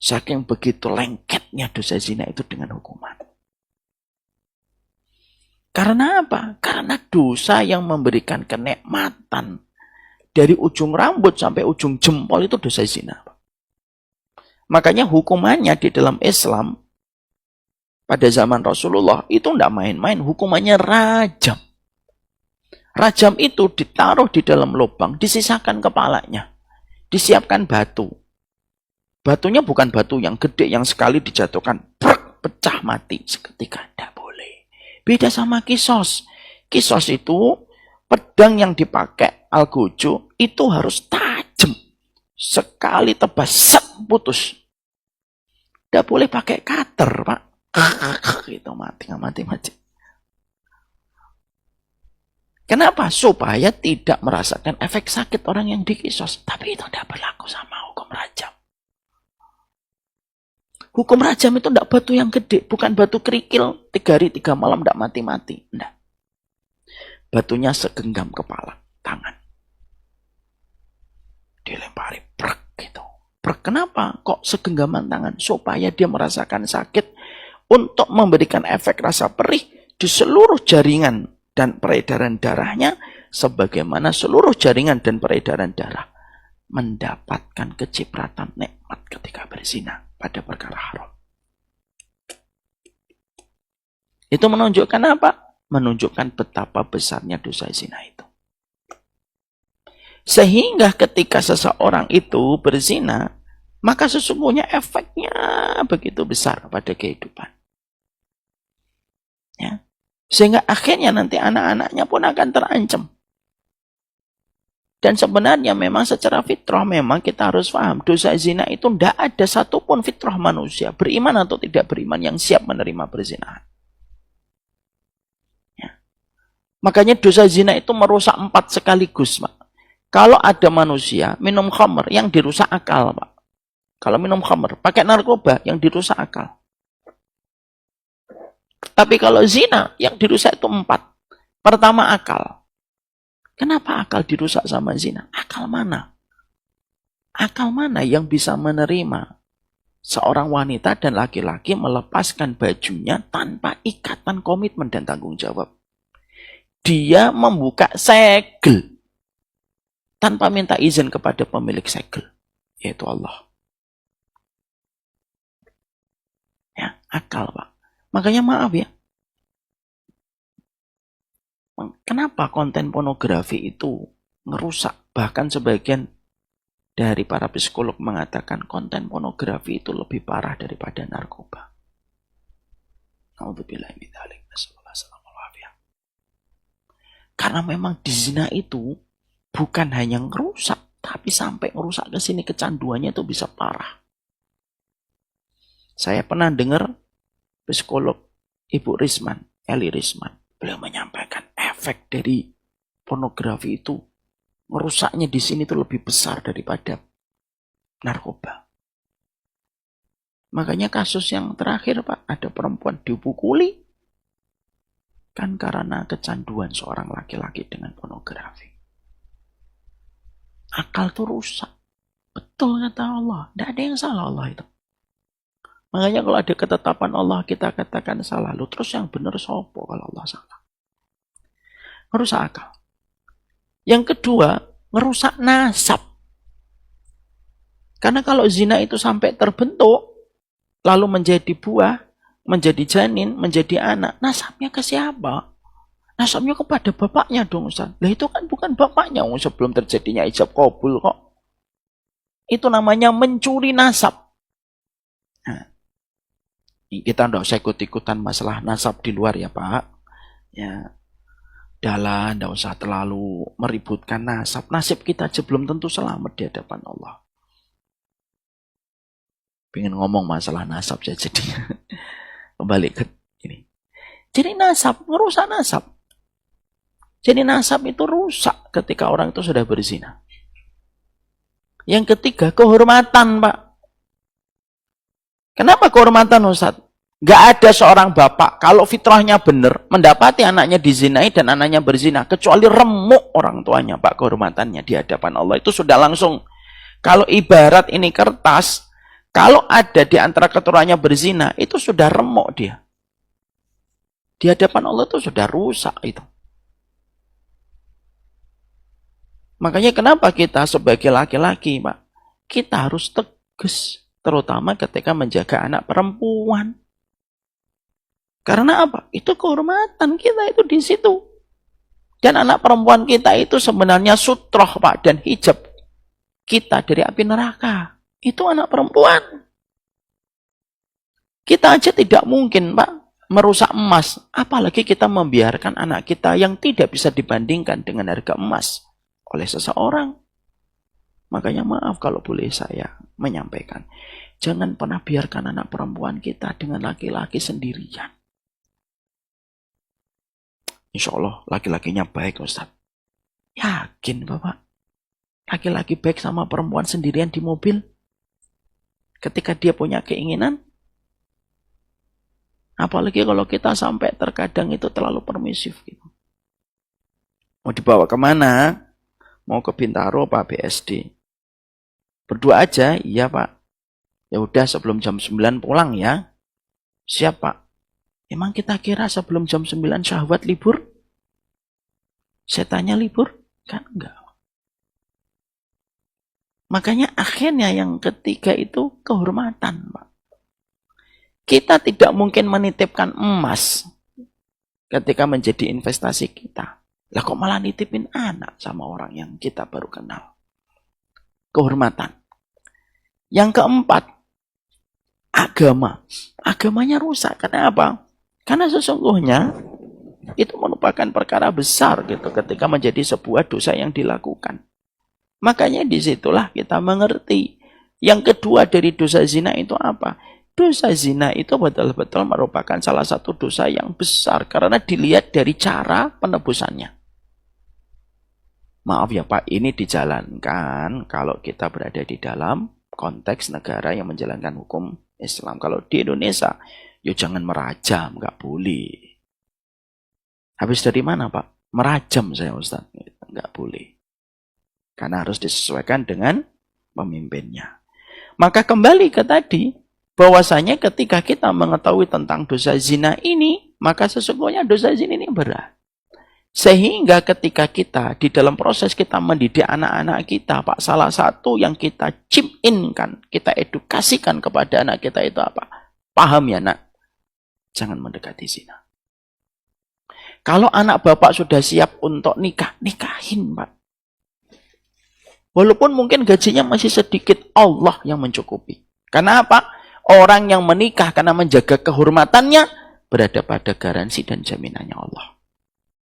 Saking begitu lengketnya dosa zina itu dengan hukuman. Karena apa? Karena dosa yang memberikan kenikmatan dari ujung rambut sampai ujung jempol itu dosa zina. Makanya hukumannya di dalam Islam pada zaman Rasulullah itu tidak main-main, hukumannya rajam. Rajam itu ditaruh di dalam lubang, disisakan kepalanya, disiapkan batu. Batunya bukan batu yang gede yang sekali dijatuhkan, pecah mati seketika. Tidak boleh. Beda sama kisos. Kisos itu pedang yang dipakai algojo itu harus tajam. Sekali tebas, set, putus. Tidak boleh pakai cutter, Pak. Itu mati. Kenapa? Supaya tidak merasakan efek sakit orang yang dikisos. Tapi itu tidak berlaku sama hukum rajam. Hukum rajam itu tidak batu yang gede, bukan batu kerikil 3 hari 3 malam tidak mati-mati. Tidak. Batunya segenggam kepala, tangan. Dilempari prek gitu. Prek, kenapa? Kok segenggaman tangan? Supaya dia merasakan sakit untuk memberikan efek rasa perih di seluruh jaringan dan peredaran darahnya, sebagaimana seluruh jaringan dan peredaran darah mendapatkan kecipratan nikmat ketika berzina pada perkara haram. Itu menunjukkan apa? Menunjukkan betapa besarnya dosa zina itu. Sehingga ketika seseorang itu berzina, maka sesungguhnya efeknya begitu besar pada kehidupan. Ya. Sehingga akhirnya nanti anak-anaknya pun akan terancam. Dan sebenarnya memang secara fitrah memang kita harus paham. Dosa zina itu tidak ada satupun fitrah manusia, beriman atau tidak beriman, yang siap menerima perzinahan. Ya. Makanya dosa zina itu merusak 4 sekaligus, Pak. Kalau ada manusia minum khamr, yang dirusak akal, Pak. Kalau minum khamr, pakai narkoba, yang dirusak akal. Tapi kalau zina, yang dirusak itu 4. Pertama, akal. Kenapa akal dirusak sama zina? Akal mana? Akal mana yang bisa menerima seorang wanita dan laki-laki melepaskan bajunya tanpa ikatan komitmen dan tanggung jawab? Dia membuka segel tanpa minta izin kepada pemilik segel, yaitu Allah. Ya, akal, Pak. Makanya maaf ya, kenapa konten pornografi itu ngerusak? Bahkan sebagian dari para psikolog mengatakan konten pornografi itu lebih parah daripada narkoba. Karena memang di zina itu bukan hanya ngerusak, tapi sampai ngerusak ke sini kecanduannya itu bisa parah. Saya pernah dengar psikolog Ibu Risman, Eli Risman, beliau menyampaikan efek dari pornografi itu merusaknya di sini itu lebih besar daripada narkoba. Makanya kasus yang terakhir, Pak, ada perempuan dipukuli kan karena kecanduan seorang laki-laki dengan pornografi. Akal itu rusak. Betul kata Allah, tidak ada yang salah Allah itu. Makanya kalau ada ketetapan Allah kita katakan salah, lu terus yang benar sopo kalau Allah salah. Ngerusak akal. Yang kedua, ngerusak nasab. Karena kalau zina itu sampai terbentuk, lalu menjadi buah, menjadi janin, menjadi anak, nasabnya ke siapa? Nasabnya kepada bapaknya dong, Ustaz. Lah itu kan bukan bapaknya sebelum terjadinya ijab qabul kok. Itu namanya mencuri nasab. Nah, kita tidak usah ikut-ikutan masalah nasab di luar ya, Pak. Ya, dalam, tidak usah terlalu meributkan nasab. Nasib kita aja belum tentu selamat di hadapan Allah. Pengen ngomong masalah nasab ya, jadi kembali ke ini. Jadi nasab, merusak nasab. Jadi nasab itu rusak ketika orang itu sudah berzina. Yang ketiga, kehormatan, Pak. Kenapa kehormatan, Ustaz? Gak ada seorang bapak, kalau fitrahnya benar, mendapati anaknya dizinai dan anaknya berzina, kecuali remuk orang tuanya, Pak, kehormatannya di hadapan Allah. Itu sudah langsung, kalau ibarat ini kertas, Kalau ada di antara keturunannya berzina, itu sudah remuk dia. Di hadapan Allah itu sudah rusak itu. Makanya kenapa kita sebagai laki-laki, Pak, kita harus tegas, terutama ketika menjaga anak perempuan. Karena apa? Itu kehormatan kita itu di situ. Dan anak perempuan kita itu sebenarnya sutroh, Pak, dan hijab kita dari api neraka. Itu anak perempuan. Kita aja tidak mungkin, Pak, merusak emas. Apalagi kita membiarkan anak kita yang tidak bisa dibandingkan dengan harga emas oleh seseorang. Makanya maaf kalau boleh saya menyampaikan. Jangan pernah biarkan anak perempuan kita dengan laki-laki sendirian. Insya Allah laki-lakinya baik, Ustaz. Yakin Bapak? Laki-laki baik sama perempuan sendirian di mobil? Ketika dia punya keinginan? Apalagi kalau kita sampai terkadang itu terlalu permisif gitu. Mau dibawa kemana? Mau ke Bintaro Pak BSD? Berdua aja? Iya Pak. Ya udah sebelum jam 9 pulang ya. Siap Pak. Emang kita kira sebelum jam 9 syahwat libur? Setannya libur? Kan enggak. Makanya akhirnya yang ketiga itu kehormatan, Pak. Kita tidak mungkin menitipkan emas ketika menjadi investasi kita. Lah kok malah nitipin anak sama orang yang kita baru kenal? Kehormatan. Yang keempat, agama. Agamanya rusak. Kenapa? Karena sesungguhnya itu merupakan perkara besar gitu ketika menjadi sebuah dosa yang dilakukan. Makanya disitulah kita mengerti. Yang kedua dari dosa zina itu apa? Dosa zina itu betul-betul merupakan salah satu dosa yang besar karena dilihat dari cara penebusannya. Maaf ya Pak, ini dijalankan kalau kita berada di dalam konteks negara yang menjalankan hukum Islam. Kalau di Indonesia, ya jangan merajam, nggak boleh. Habis dari mana Pak? Merajam saya Ustaz, nggak boleh. Karena harus disesuaikan dengan pemimpinnya. Maka kembali ke tadi, bahwasanya ketika kita mengetahui tentang dosa zina ini, maka sesungguhnya dosa zina ini berat. Sehingga ketika kita di dalam proses kita mendidik anak-anak kita, Pak, salah satu yang kita chip in kan, kita edukasikan kepada anak kita itu apa? Paham ya nak? Jangan mendekati zina. Kalau anak bapak sudah siap untuk nikah, nikahin Pak. Walaupun mungkin gajinya masih sedikit, Allah yang mencukupi. Karena apa? Orang yang menikah karena menjaga kehormatannya berada pada garansi dan jaminannya Allah.